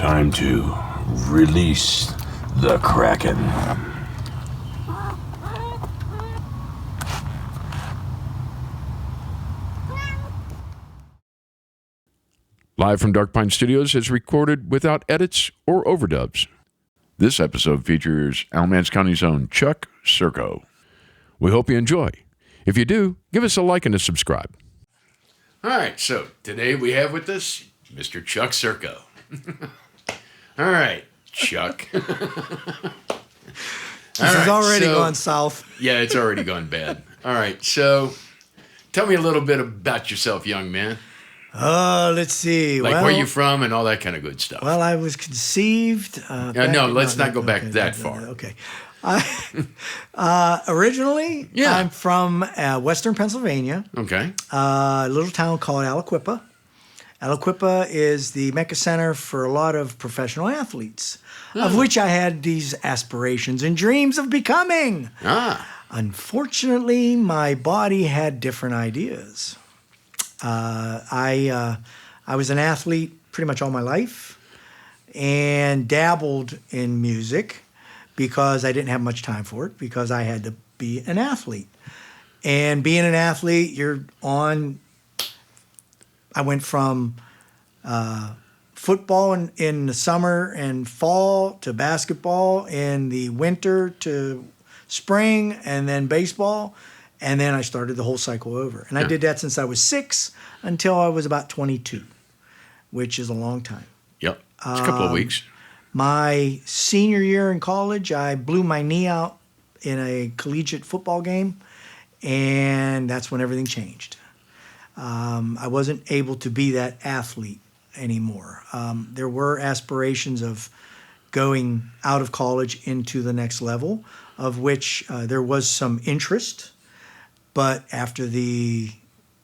Time to release the Kraken. Live from Dark Pine Studios is recorded without edits or overdubs. This episode features Alamance County's own Chuck Sirko. We hope you enjoy. If you do, give us a like and a subscribe. All right, so today we have with us Mr. Chuck Sirko. All right, Chuck. This has already gone south. Yeah, it's already gone bad. All right, so tell me a little bit about yourself, young man. Let's see. Like where you from and all that kind of good stuff. Well, I was conceived. Let's not go back that far. Okay. Originally, Yeah. I'm from Western Pennsylvania, Okay. a little town called Aliquippa. Aliquippa is the Mecca Center for a lot of professional athletes, of which I had these aspirations and dreams of becoming. Unfortunately, my body had different ideas. I was an athlete pretty much all my life and dabbled in music because I didn't have much time for it because I had to be an athlete. And being an athlete, I went from football in the summer and fall to basketball in the winter to spring and then baseball. And then I started the whole cycle over. And I did that since I was 6 until I was about 22, which is a long time. Yep. It's a couple of weeks. My senior year in college, I blew my knee out in a collegiate football game, and that's when everything changed. I wasn't able to be that athlete anymore. There were aspirations of going out of college into the next level, of which there was some interest. But after the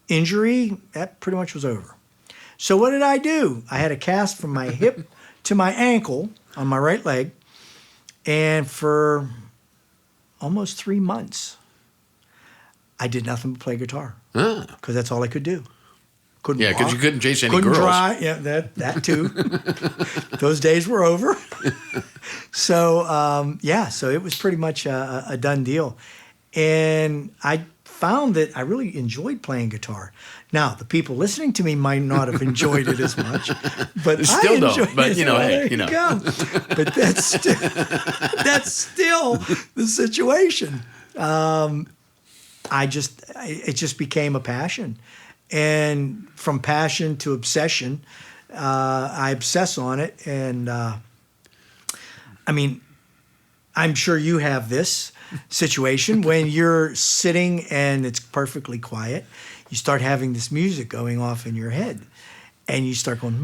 injury, that pretty much was over. So what did I do? I had a cast from my hip to my ankle on my right leg. And for almost 3 months, I did nothing but play guitar. Because that's all I could do. Couldn't walk, because you couldn't chase any couldn't girls. Drive. Yeah, that too. Those days were over. So, so it was pretty much a done deal. And I found that I really enjoyed playing guitar. Now, the people listening to me might not have enjoyed it as much, but Still I don't, enjoyed but, it. you know, hey, There you know. go. But that's still the situation. It just became a passion. And from passion to obsession, I obsess on it. And I'm sure you have this situation when you're sitting and it's perfectly quiet. You start having this music going off in your head, and you start going,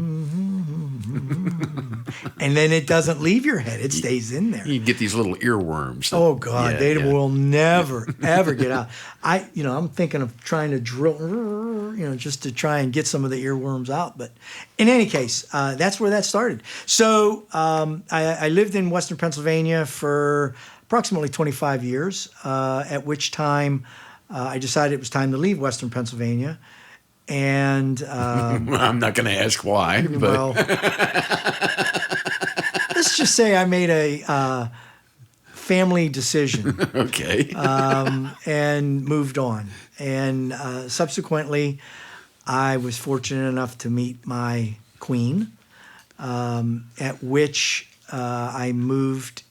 and then it doesn't leave your head; it stays in there. You get these little earworms. Oh God, they will never ever get out. I'm thinking of trying to drill, just to try and get some of the earworms out. But in any case, that's where that started. So I lived in Western Pennsylvania for approximately 25 years, at which time I decided it was time to leave Western Pennsylvania. And I'm not going to ask why. But. Well, let's just say I made a family decision. Okay. And moved on. And subsequently, I was fortunate enough to meet my queen, at which I moved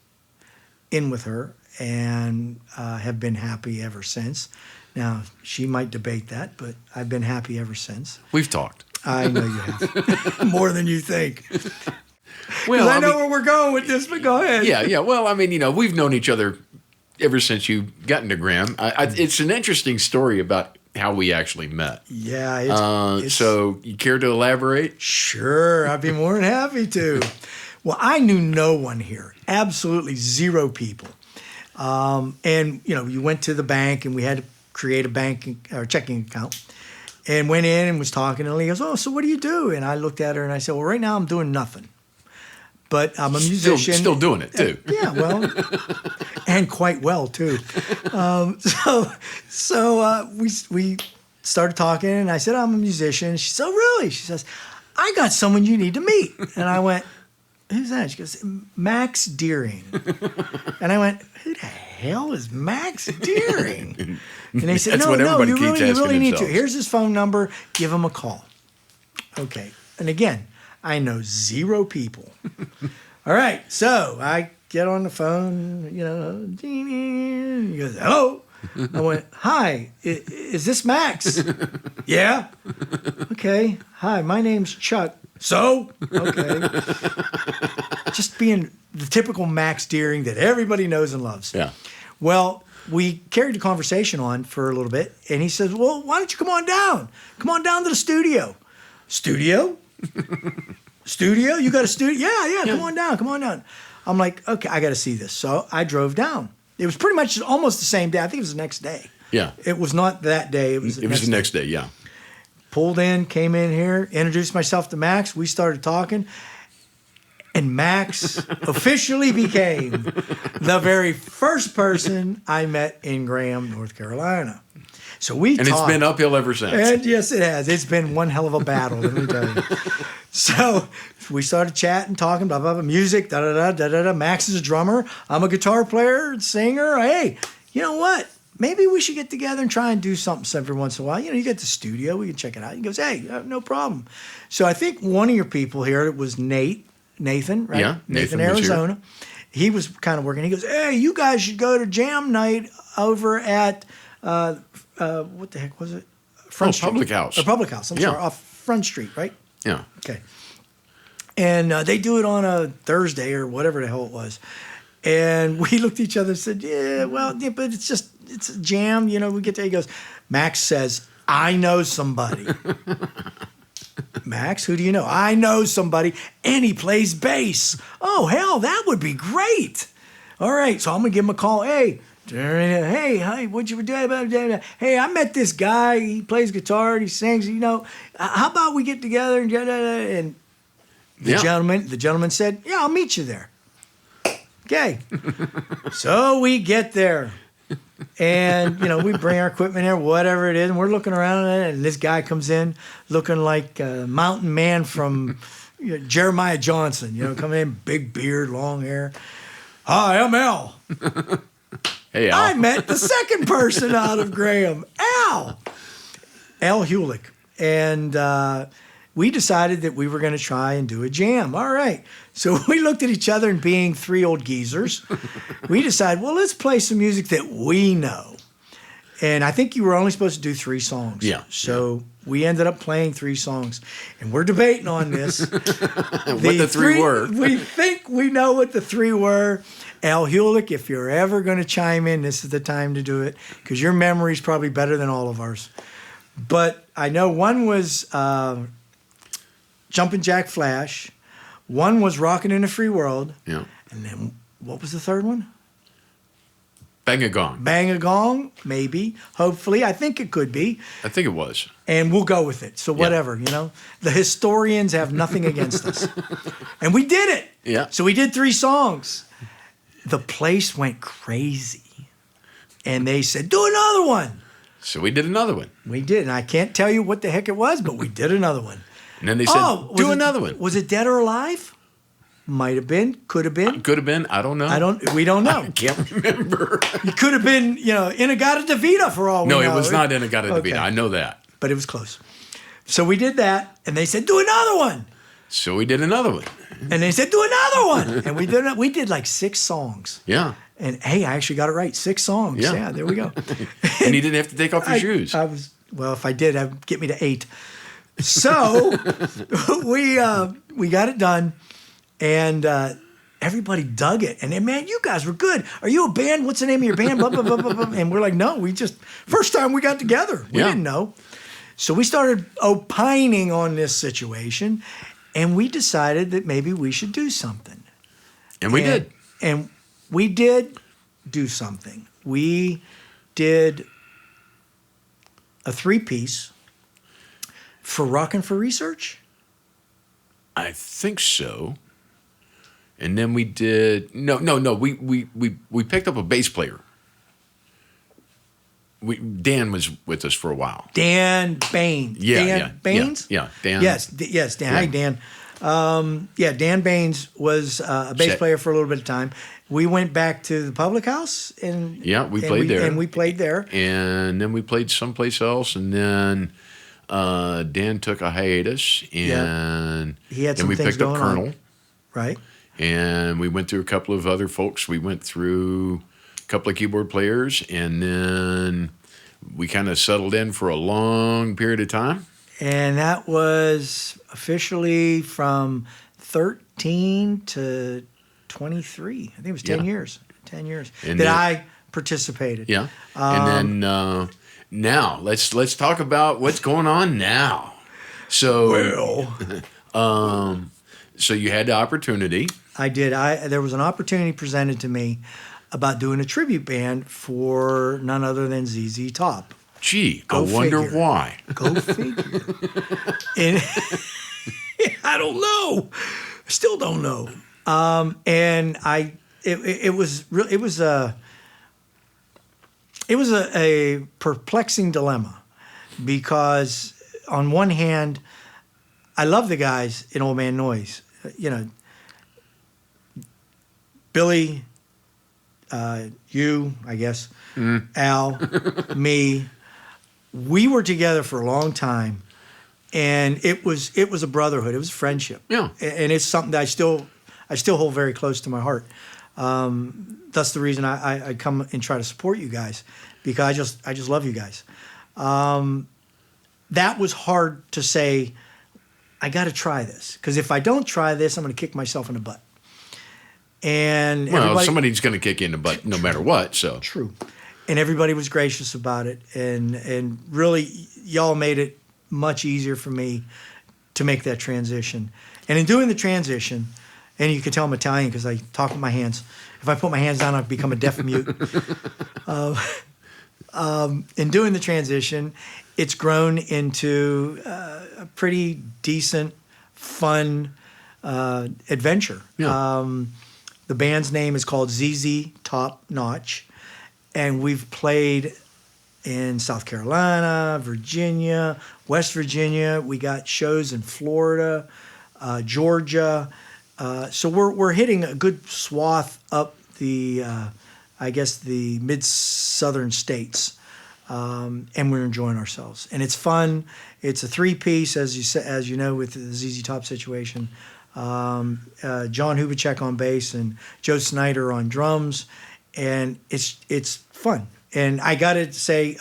in with her and have been happy ever since. Now, she might debate that, but I've been happy ever since. We've talked. I know you have. More than you think. Well, I know where we're going with this, but go ahead. Yeah. Well, we've known each other ever since you got into Graham. It's an interesting story about how we actually met. Yeah. So you care to elaborate? Sure. I'd be more than happy to. Well, I knew no one here. Absolutely zero people. And, you went to the bank and we had to create a bank or checking account, and went in and was talking, and he goes, "Oh, so what do you do?" And I looked at her and I said, "Well, right now I'm doing nothing, but I'm a musician." Still doing it too. Yeah, well, and quite well too. So we started talking, and I said, "I'm a musician." She said, "Oh, really?" She says, "I got someone you need to meet." And I went, who's that? She goes, Max Deering. And I went, who the hell is Max Deering? And they said, That's no, what you everybody keeps really asking need to. themselves. Here's his phone number. Give him a call. Okay. And again, I know 0 people. All right. So I get on the phone, you know. He goes, hello. I went, hi, is this Max? Yeah. Okay. Hi, my name's Chuck. So? Okay. Just being the typical Max Deering that everybody knows and loves. Yeah. Well, we carried the conversation on for a little bit, and he says, well, why don't you come on down? Come on down to the studio. Studio? Studio? You got a studio? Yeah, come on down. I'm like, okay, I got to see this. So I drove down. It was pretty much almost the same day. I think it was the next day. Yeah. It was not that day. It was the next day. Yeah. Pulled in, came in here, introduced myself to Max. We started talking. And Max officially became the very first person I met in Graham, North Carolina. So we talked. And it's been uphill ever since. And yes, it has. It's been one hell of a battle, let me tell you. So we started chatting, talking, blah, blah, blah, music, da-da-da. Max is a drummer. I'm a guitar player and singer. Hey, you know what? Maybe we should get together and try and do something every once in a while. You know, you get the studio. We can check it out. He goes, hey, no problem. So I think one of your people here, it was Nathan, right? Yeah, Nathan, Nathan was Arizona. He was kind of working. He goes, hey, you guys should go to jam night over at, what the heck was it? Front Street. Public House. Or Public House, I'm sorry, off Front Street, right? Yeah. Okay. And they do it on a Thursday or whatever the hell it was. And we looked at each other and said, yeah, but it's a jam. You know, we get there. He goes, Max says, I know somebody. Max, who do you know? I know somebody, and he plays bass. Oh, hell, that would be great. All right, so I'm going to give him a call. Hey, what you doing? Hey, I met this guy. He plays guitar and he sings. You know, how about we get together and the gentleman said, yeah, I'll meet you there. Okay. So we get there. And, you know, we bring our equipment here, whatever it is, and we're looking around at it, and this guy comes in looking like a mountain man from Jeremiah Johnson, you know, coming in, big beard, long hair. Hi, I'm Al. Hey, Al. I met the second person out of Graham, Al Hulick. And we decided that we were going to try and do a jam. All right. So we looked at each other, and being 3 old geezers, we decided, well, let's play some music that we know. And I think you were only supposed to do 3 songs. Yeah. So we ended up playing 3 songs. And we're debating on this. What the 3 were. We think we know what the 3 were. Al Hulick, if you're ever going to chime in, this is the time to do it, because your memory's probably better than all of ours. But I know one was Jumpin' Jack Flash. One was Rockin' in a Free World. Yeah. And then what was the third one? Bang a Gong. Bang a Gong, maybe, hopefully. I think it could be. I think it was. And we'll go with it. So whatever, you know. The historians have nothing against us. And we did it. Yeah. So we did 3 songs. The place went crazy. And they said, do another one. So we did another one. We did. And I can't tell you what the heck it was, but we did another one. And then they said, do another one. Was it Dead or Alive? Might have been. Could have been. Could have been. I don't know. We don't know. I can't remember. It could have been, you know, Inagata Davida for all we know. No, it was not Inagata Davida. Okay. I know that. But it was close. So we did that, and they said, do another one. So we did another one. And they said, do another one. And we did like 6 songs. Yeah. And hey, I actually got it right. 6 songs. Yeah. Yeah, there we go. And you didn't have to take off your shoes. Well, if I did, that'd get me to 8. So we got it done, and everybody dug it. And then, man, you guys were good. Are you a band? What's the name of your band? Blah, blah, blah, blah, blah. And we're like, no, first time we got together. We didn't know. So we started opining on this situation, and we decided that maybe we should do something. And we did. And we did do something. We did a 3-piece for Rockin' for Research. I think so. And then we did no. We picked up a bass player. Dan was with us for a while. Dan Bain. Yeah, Dan Baines? Yeah, Dan. Yes, Dan. Yeah. Hi, Dan. Yeah, Dan Baines was a bass Set. player for a little bit of time. We went back to the Public House, and We played there. And we played there. And then we played someplace else, and then Dan took a hiatus, and He had then some we things picked up going Colonel, on. Right. and we went through a couple of other folks. We went through a couple of keyboard players, and then we kind of settled in for a long period of time. And that was officially from 13 to 23. I think it was 10 Yeah. years. 10 years And that then- I participated. Yeah, and then now let's talk about what's going on now. So, so you had the opportunity. I did. There was an opportunity presented to me about doing a tribute band for none other than ZZ Top. Gee, I Go wonder figure. why. Go figure. And I don't know. I still don't know. And it was a perplexing dilemma, because on one hand, I love the guys in Old Man Noise. You know, Billy, you, I guess, Al, me. We were together for a long time, and it was a brotherhood. It was a friendship. Yeah. And it's something that I still hold very close to my heart. That's the reason I come and try to support you guys, because I just love you guys. That was hard to say. I got to try this, because if I don't try this, I'm going to kick myself in the butt. And somebody's going to kick you in the butt no matter what. So true. And everybody was gracious about it, and really, y'all made it much easier for me to make that transition. And in doing the transition, and you can tell I'm Italian because I talk with my hands. If I put my hands down, I become a deaf mute. In doing the transition, it's grown into a pretty decent, fun adventure. Yeah. The band's name is called ZZ Top Notch, and we've played in South Carolina, Virginia, West Virginia. We got shows in Florida, Georgia. So we're hitting a good swath up the, I guess, the mid-southern states, and we're enjoying ourselves. And it's fun. It's a three-piece, as you know, with the ZZ Top situation. John Hubacek on bass and Joe Snyder on drums, and it's fun. And I got to say,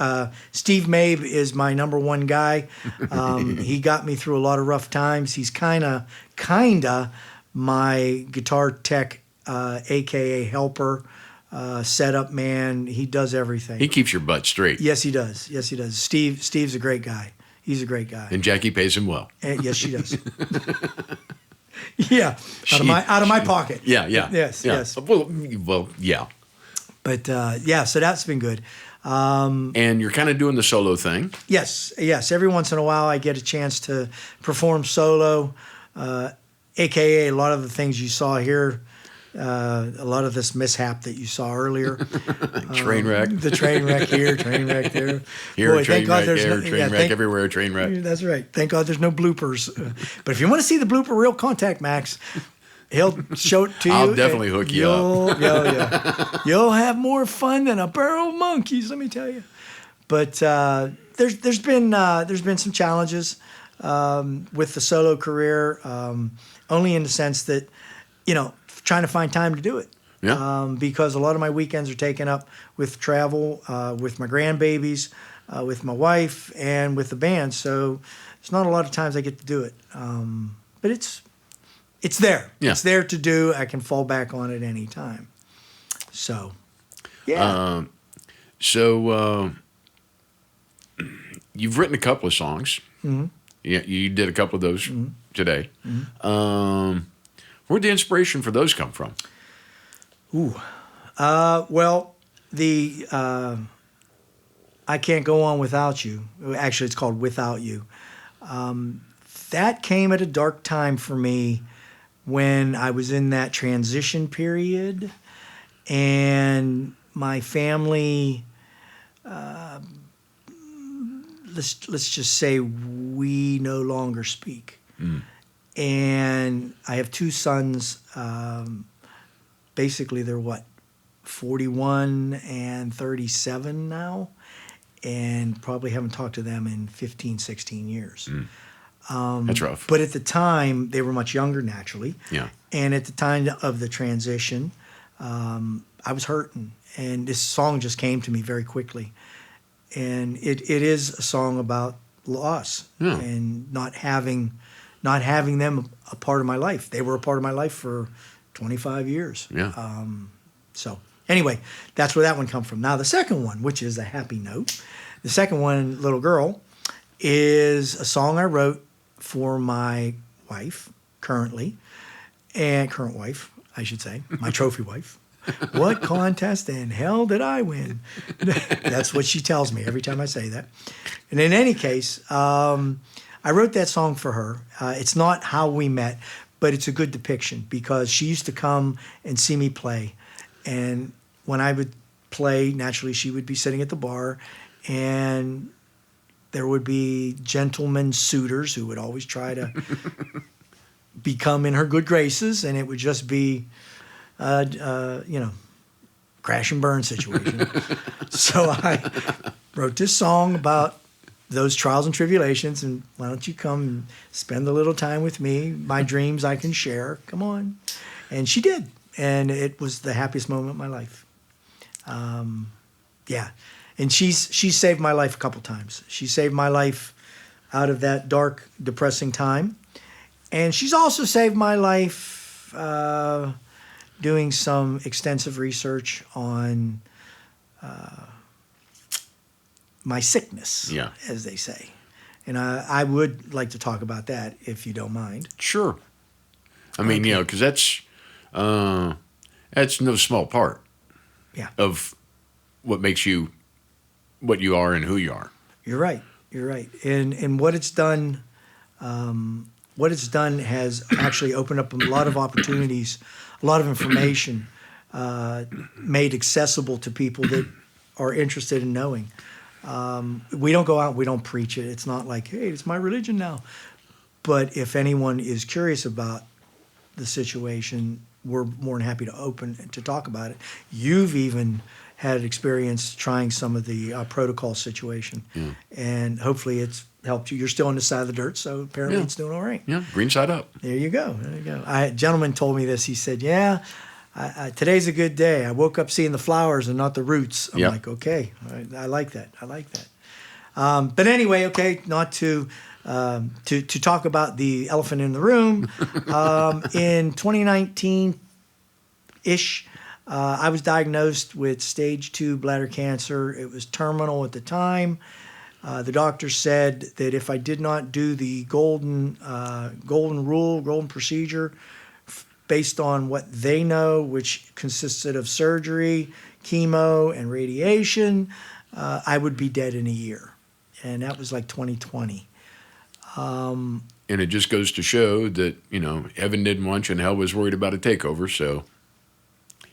Steve Mabe is my number one guy. He got me through a lot of rough times. He's kind of my guitar tech, aka helper, setup man. He does everything. he keeps your butt straight. Yes, he does. Yes, he does. Steve's a great guy. He's a great guy. And Jackie pays him well. And yes, she does. Yeah, out of my pocket. Yeah. Yes, yeah. yes. Well, yeah. But so that's been good. And you're kind of doing the solo thing. Yes. Every once in a while, I get a chance to perform solo, aka a lot of the things you saw here, a lot of this mishap that you saw earlier. Train wreck. The train wreck here, train wreck there. Here, Boy, train wreck there, no, train wreck everywhere, train wreck. That's right. Thank God there's no bloopers. But if you want to see the blooper reel, contact Max. He'll show it to you. I'll definitely hook you up. Yeah. You'll have more fun than a barrel of monkeys, let me tell you. But there's been some challenges with the solo career, only in the sense that, trying to find time to do it. Yeah. Because a lot of my weekends are taken up with travel, with my grandbabies, with my wife, and with the band. So it's not a lot of times I get to do it. But it's there. Yeah. It's there to do. I can fall back on it any time. So, yeah. So you've written a couple of songs. Mm-hmm. Yeah, you did a couple of those today. Mm-hmm. Where'd the inspiration for those come from? Well, the I Can't Go On Without You. Actually, it's called Without You. That came at a dark time for me when I was in that transition period, and my family, let's just say we no longer speak. And I have two sons. Basically, they're 41 and 37 now, and probably haven't talked to them in 15, 16 years. That's rough. But at the time, they were much younger, naturally. Yeah. And at the time of the transition, I was hurting. And this song just came to me very quickly. And it is a song about loss and not having them a part of my life. They were a part of my life for 25 years. Yeah. So anyway, that's where that one come from. Now the second one, which is a happy note, the second one, Little Girl, is a song I wrote for my wife, current wife, I should say, my trophy wife. What contest in hell did I win? That's what she tells me every time I say that. And in any case, I wrote that song for her. It's not how we met, but it's a good depiction because she used to come and see me play. And when I would play, naturally, she would be sitting at the bar, and there would be gentlemen suitors who would always try to become in her good graces, and it would just be, crash and burn situation. So I wrote this song about those trials and tribulations, and why don't you come and spend a little time with me? My dreams I can share. Come on. And she did. And it was the happiest moment of my life. Yeah. And she's saved my life a couple times. She saved my life out of that dark, depressing time. And she's also saved my life doing some extensive research on my sickness, as they say. And I would like to talk about that, if you don't mind. Sure. I mean, because that's no small part of what makes you what you are and who you are. You're right. And what it's done has actually opened up a lot of opportunities, a lot of information made accessible to people that are interested in knowing. We don't go out, we don't preach it. It's not like, hey, it's my religion now. But if anyone is curious about the situation, we're more than happy to talk about it. You've even had experience trying some of the protocol situation, and hopefully it's helped you. You're still on the side of the dirt, so apparently it's doing all right. Yeah, green side up. There you go. A gentleman told me this. He said, today's a good day. I woke up seeing the flowers and not the roots. I'm like, okay, I like that. But anyway, okay, not to talk about the elephant in the room. In 2019-ish, I was diagnosed with stage 2 bladder cancer. It was terminal at the time. The doctor said that if I did not do the golden procedure, based on what they know, which consisted of surgery, chemo, and radiation, I would be dead in a year. And that was like 2020. And it just goes to show that, heaven didn't want you and hell was worried about a takeover, so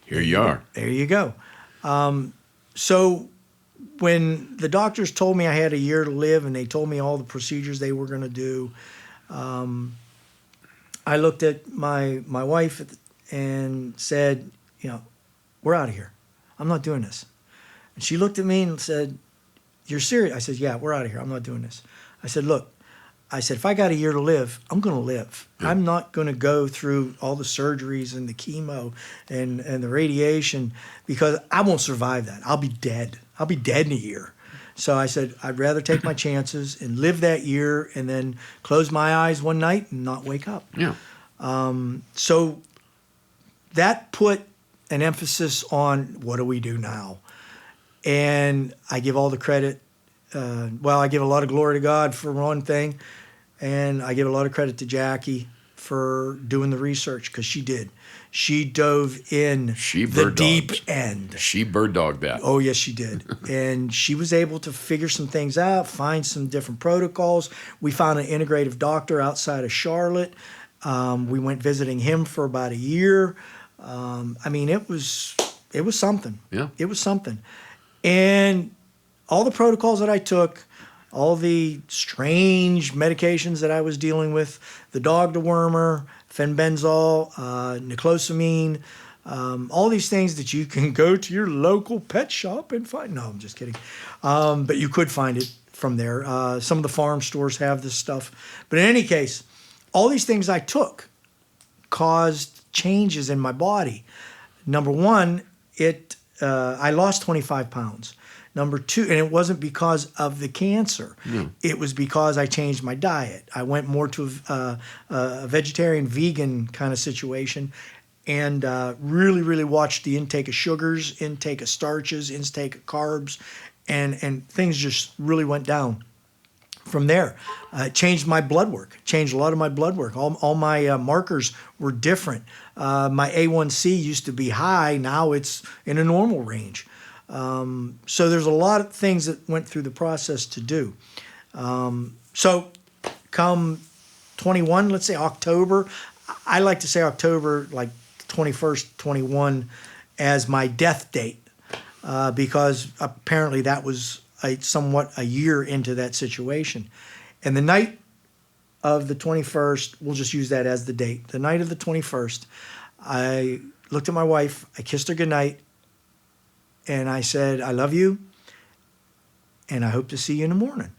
here you are. There you go. So when the doctors told me I had a year to live and they told me all the procedures they were going to do, I looked at my wife and said, we're out of here. I'm not doing this. And she looked at me and said, you're serious? I said, yeah, we're out of here. I'm not doing this. I said, look, if I got a year to live, I'm going to live. Yeah. I'm not going to go through all the surgeries and the chemo and the radiation because I won't survive that. I'll be dead. I'll be dead in a year. So I said, I'd rather take my chances and live that year and then close my eyes one night and not wake up. Yeah. So that put an emphasis on what do we do now? And I give all the credit. I give a lot of glory to God for one thing, and I give a lot of credit to Jackie for doing the research because she did. She dove in the deep end. She bird dogged that. Oh, yes, she did. And she was able to figure some things out, find some different protocols. We found an integrative doctor outside of Charlotte. We went visiting him for about a year. It was something. Yeah. It was something. And all the protocols that I took, all the strange medications that I was dealing with, the dog dewormer, fenbenzol, niclosamine, all these things that you can go to your local pet shop and find. No, I'm just kidding. But you could find it from there. Some of the farm stores have this stuff. But in any case, all these things I took caused changes in my body. Number one, I lost 25 pounds. Number two, and it wasn't because of the cancer. It was because I changed my diet. I went more to a vegetarian, vegan kind of situation, and really, really watched the intake of sugars, intake of starches, intake of carbs, and things just really went down. From there, changed my blood work, changed a lot of my blood work. All my markers were different. My A1C used to be high. Now it's in a normal range. So there's a lot of things that went through the process to do. So come 21, let's say October, I like to say October, like 21st, 21 as my death date, because apparently that was somewhat a year into that situation. And the night of the 21st, we'll just use that as the date. The night of the 21st, I looked at my wife, I kissed her goodnight, and I said, I love you, and I hope to see you in the morning.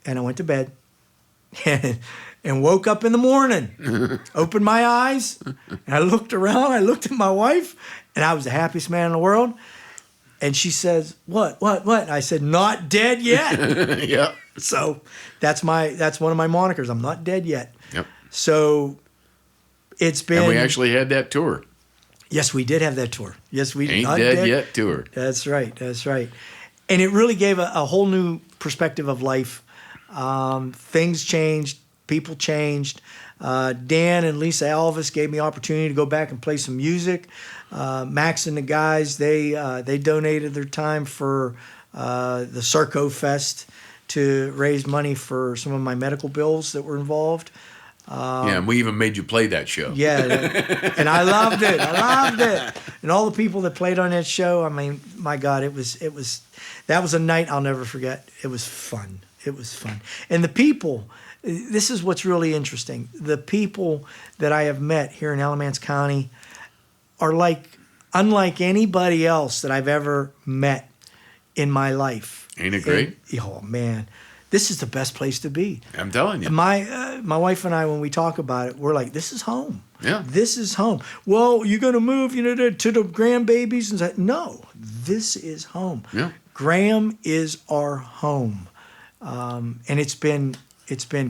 And I went to bed and woke up in the morning, opened my eyes, and I looked around, I looked at my wife, and I was the happiest man in the world. And she says, what? And I said, not dead yet. Yeah. So that's one of my monikers. I'm not dead yet. Yep. So it's been. And we actually had that tour. Yes, we did have that tour. Yes, we Ain't not dead yet tour. That's right. That's right. And it really gave a whole new perspective of life. Things changed. People changed. Dan and Lisa Alvis gave me opportunity to go back and play some music. Max and the guys, they donated their time for the Sirko Fest to raise money for some of my medical bills that were involved. Yeah, and we even made you play that show. Yeah, and I loved it. And all the people that played on that show, I mean, my God, that was a night I'll never forget. It was fun. And the people, this is what's really interesting. The people that I have met here in Alamance County are unlike anybody else that I've ever met in my life. Ain't it great? Oh, man. This is the best place to be. I'm telling you. My wife and I, when we talk about it, we're like, this is home. Yeah. This is home. Well, you're going to move, to the grandbabies? And say, no, this is home. Yeah. Graham is our home. And it's been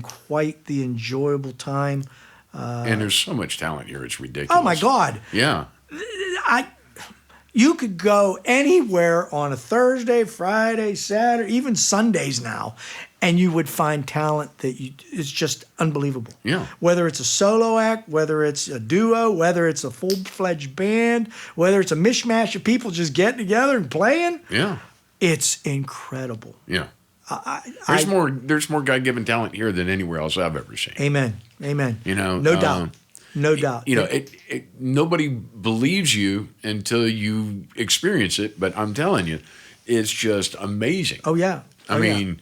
quite the enjoyable time. And there's so much talent here. It's ridiculous. Oh, my God. Yeah. You could go anywhere on a Thursday, Friday, Saturday, even Sundays now, and you would find talent it's just unbelievable. Yeah. Whether it's a solo act, whether it's a duo, whether it's a full-fledged band, whether it's a mishmash of people just getting together and playing. Yeah. It's incredible. Yeah. There's more God-given talent here than anywhere else I've ever seen. Amen. No doubt. No doubt. Nobody believes you until you experience it, but I'm telling you, it's just amazing. Oh, yeah. I mean,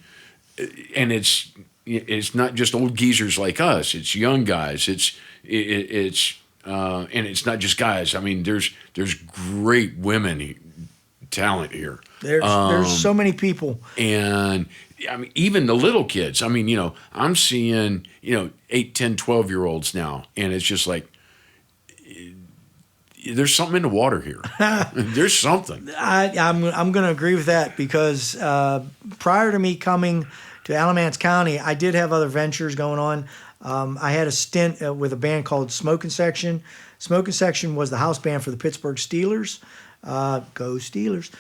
and it's not just old geezers like us. It's young guys. And it's not just guys. I mean, there's great women talent here. There's so many people. And I mean, even the little kids. I mean, I'm seeing, 8, 10, 12-year-olds now, and it's just like, there's something in the water here. There's something. I'm going to agree with that because prior to me coming to Alamance County, I did have other ventures going on. I had a stint with a band called Smoking Section. Smoking Section was the house band for the Pittsburgh Steelers. Go Steelers.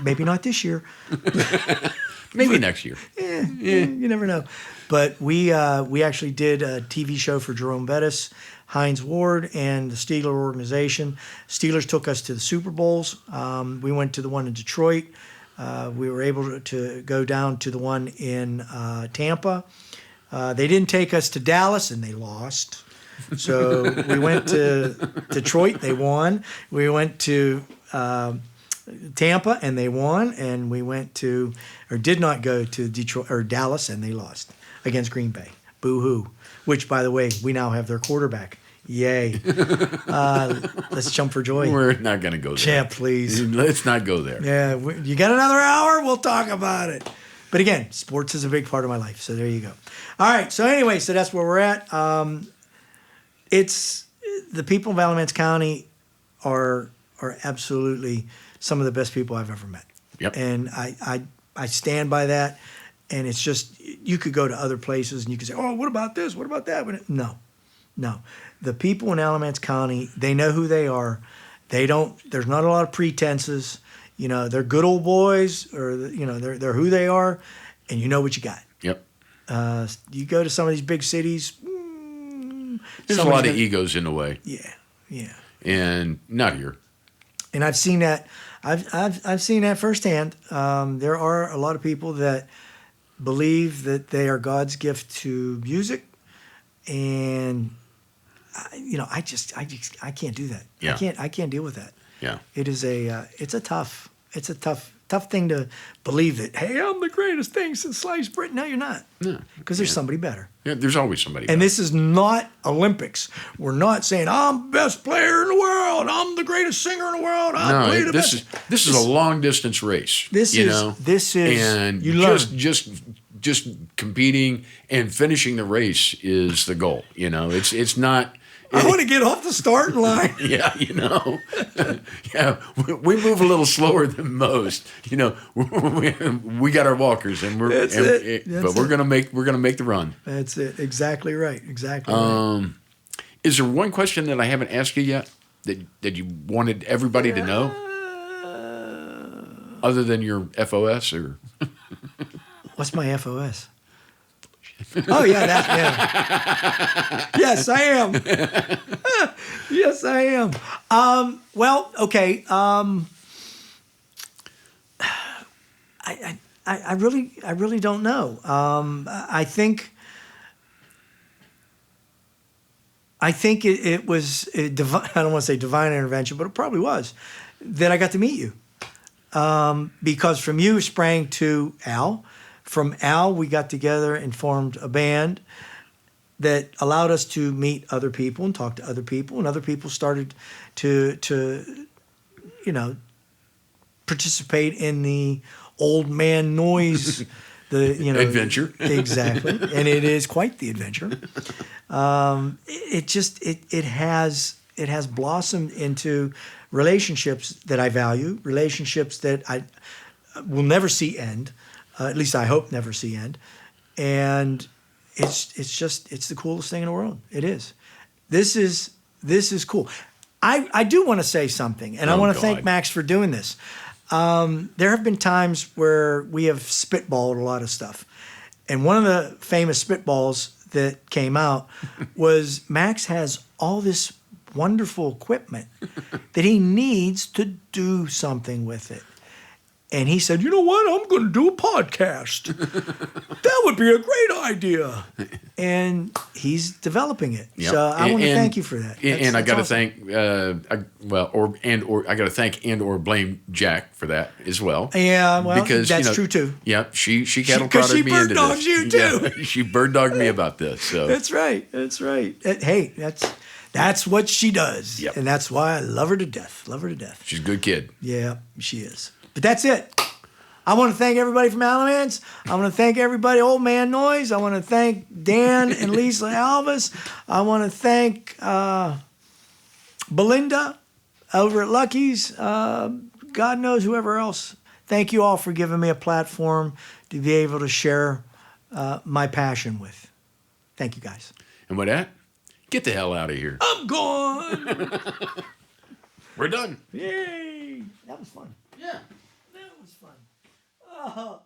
Maybe not this year. Maybe next year. You never know. But we actually did a TV show for Jerome Bettis, Heinz Ward, and the Steeler organization. Steelers took us to the Super Bowls. We went to the one in Detroit. We were able to go down to the one in Tampa. They didn't take us to Dallas, and they lost. So we went to Detroit. They won. We went to Tampa, and they won. And we went to, or did not go to Detroit or Dallas, and they lost against Green Bay. Boo hoo. Which, by the way, we now have their quarterback. Yay. Let's jump for joy. We're not going to go there. Yeah, please. Let's not go there. Yeah, you got another hour? We'll talk about it. But again, sports is a big part of my life. So there you go. All right. So anyway, so that's where we're at. It's the people of Alamance County are absolutely some of the best people I've ever met. Yep. And I stand by that. And it's just, you could go to other places and you could say, oh, what about this? What about that? But no. The people in Alamance County, they know who they are. There's not a lot of pretenses. You know, they're good old boys, or, you know, they're who they are, and you know what you got. Yep. You go to some of these big cities. There's a lot of egos in the way. Yeah. And not here. And I've seen that. I've seen that firsthand. There are a lot of people that believe that they are God's gift to music, and you know, I can't do that. Yeah. I can't deal with that. Yeah. It's a tough thing to believe that, hey, I'm the greatest thing since sliced bread. No, you're not. No. Because there's somebody better. Yeah, there's always somebody better. And this is not Olympics. We're not saying I'm the best player in the world. I'm the greatest singer in the world. This is a long distance race. This is and you learn. just competing and finishing the race is the goal. You know, it's not. I want to get off the starting line. Yeah, you know. Yeah, we move a little slower than most. You know, we got our walkers, and we're gonna make the run. That's it. Exactly right. Exactly. Right. Is there one question that I haven't asked you yet that you wanted everybody to know, other than your FOS or? What's my FOS? Oh yeah, Yes, I am. Yes, I am. Well, okay. I really don't know. I think it was divine. I don't want to say divine intervention, but it probably was that I got to meet you. Because from you sprang to Al. From Al, we got together and formed a band that allowed us to meet other people and talk to other people, and other people started to you know, participate in the old man noise, adventure. Exactly, and it is quite the adventure. It has blossomed into relationships that I value, relationships that I will never see end. At least I hope never see end. And it's the coolest thing in the world. It is. This is cool. I do want to say something, and I want to thank Max for doing this. There have been times where we have spitballed a lot of stuff. And one of the famous spitballs that came out was Max has all this wonderful equipment that he needs to do something with it. And he said, you know what? I'm going to do a podcast. That would be a great idea. And he's developing it. Yep. So I want to thank you for that. I got to thank, I got to thank or blame Jack for that as well. Yeah, well, because, that's true too. Yeah, she cattle prodded me into this. Because she bird dogs you too. Yeah, she bird dogged me about this. So that's right. Hey, that's what she does. Yep. And that's why I love her to death. She's a good kid. Yeah, she is. But that's it. I want to thank everybody from Alamance. I want to thank everybody, Old Man Noise. I want to thank Dan and Lisa Alvis. I want to thank Belinda over at Lucky's. God knows whoever else. Thank you all for giving me a platform to be able to share my passion with. Thank you, guys. And with that, get the hell out of here. I'm gone. We're done. Yay. That was fun. Yeah. That was fun. Oh.